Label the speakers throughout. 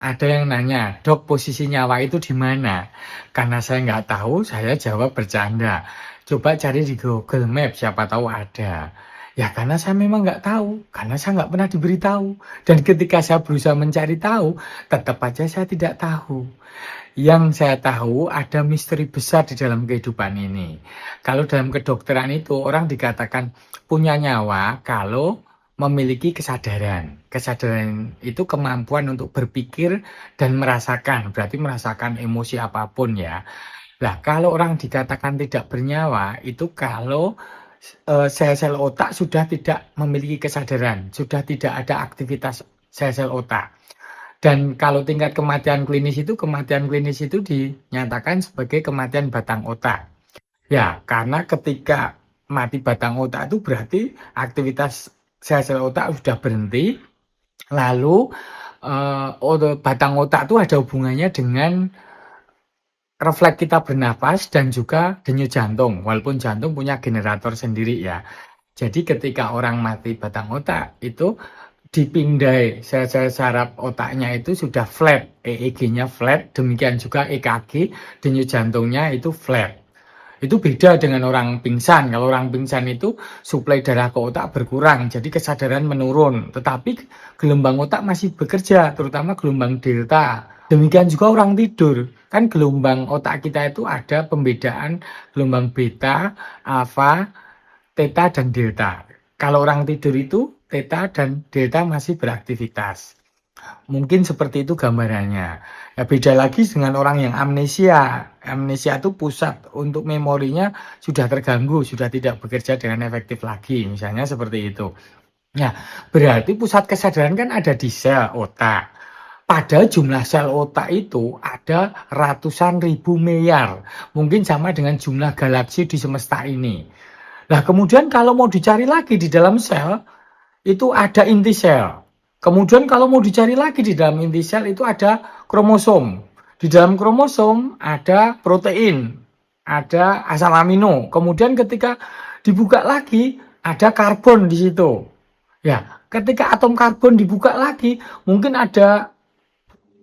Speaker 1: Ada yang nanya, "Dok, posisi nyawa itu di mana?" Karena saya nggak tahu, saya jawab bercanda. "Coba cari di Google Maps, siapa tahu ada." Ya karena saya memang nggak tahu, karena saya nggak pernah diberitahu. Dan ketika saya berusaha mencari tahu, tetap aja saya tidak tahu. Yang saya tahu ada misteri besar di dalam kehidupan ini. Kalau dalam kedokteran itu orang dikatakan punya nyawa kalau memiliki kesadaran. Kesadaran itu kemampuan untuk berpikir dan merasakan, berarti merasakan emosi apapun ya. Lah kalau orang dikatakan tidak bernyawa itu kalau sel-sel otak sudah tidak memiliki kesadaran, sudah tidak ada aktivitas sel-sel otak. Dan kalau tingkat kematian klinis itu dinyatakan sebagai kematian batang otak. Ya, karena ketika mati batang otak itu berarti aktivitas sel-sel otak sudah berhenti, lalu batang otak itu ada hubungannya dengan refleks kita bernafas dan juga denyut jantung, walaupun jantung punya generator sendiri ya. Jadi ketika orang mati batang otak itu dipindai sel-sel saraf otaknya itu sudah flat, EEG-nya flat, demikian juga EKG, denyut jantungnya itu flat. Itu beda dengan orang pingsan. Kalau orang pingsan itu suplai darah ke otak berkurang, jadi kesadaran menurun. Tetapi gelombang otak masih bekerja, terutama gelombang delta. Demikian juga orang tidur. Kan gelombang otak kita itu ada pembedaan gelombang beta, alfa, theta, dan delta. Kalau orang tidur itu theta dan delta masih beraktivitas. Mungkin seperti itu gambarannya. Ya beda lagi dengan orang yang amnesia. Amnesia itu pusat untuk memorinya sudah terganggu, sudah tidak bekerja dengan efektif lagi. Misalnya seperti itu. Nah, berarti pusat kesadaran kan ada di sel otak. Padahal jumlah sel otak itu ada ratusan ribu miliar. Mungkin sama dengan jumlah galaksi di semesta ini. Nah, kemudian kalau mau dicari lagi di dalam sel, itu ada inti sel. Kemudian kalau mau dicari lagi di dalam inti sel itu ada kromosom. Di dalam kromosom ada protein, ada asam amino. Kemudian ketika dibuka lagi ada karbon di situ. Ya, ketika atom karbon dibuka lagi mungkin ada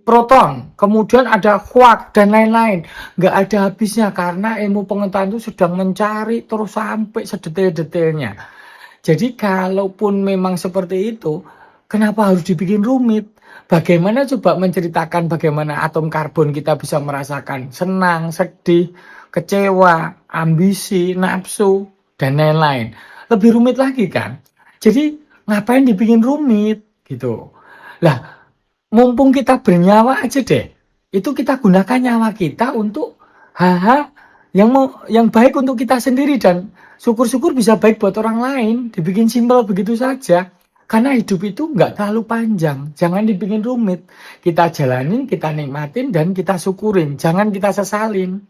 Speaker 1: proton, kemudian ada quark dan lain-lain. Nggak ada habisnya karena ilmu pengetahuan itu sedang mencari terus sampai sedetail-detailnya. Jadi kalaupun memang seperti itu, kenapa harus dibikin rumit? Bagaimana coba menceritakan bagaimana atom karbon kita bisa merasakan senang, sedih, kecewa, ambisi, nafsu, dan lain-lain. Lebih rumit lagi kan? Jadi ngapain dibikin rumit gitu. Lah, mumpung kita bernyawa aja deh. Itu kita gunakan nyawa kita untuk hal-hal yang baik untuk kita sendiri dan syukur-syukur bisa baik buat orang lain. Dibikin simpel begitu saja. Karena hidup itu nggak terlalu panjang. Jangan dibikin rumit. Kita jalanin, kita nikmatin, dan kita syukurin. Jangan kita sesalin.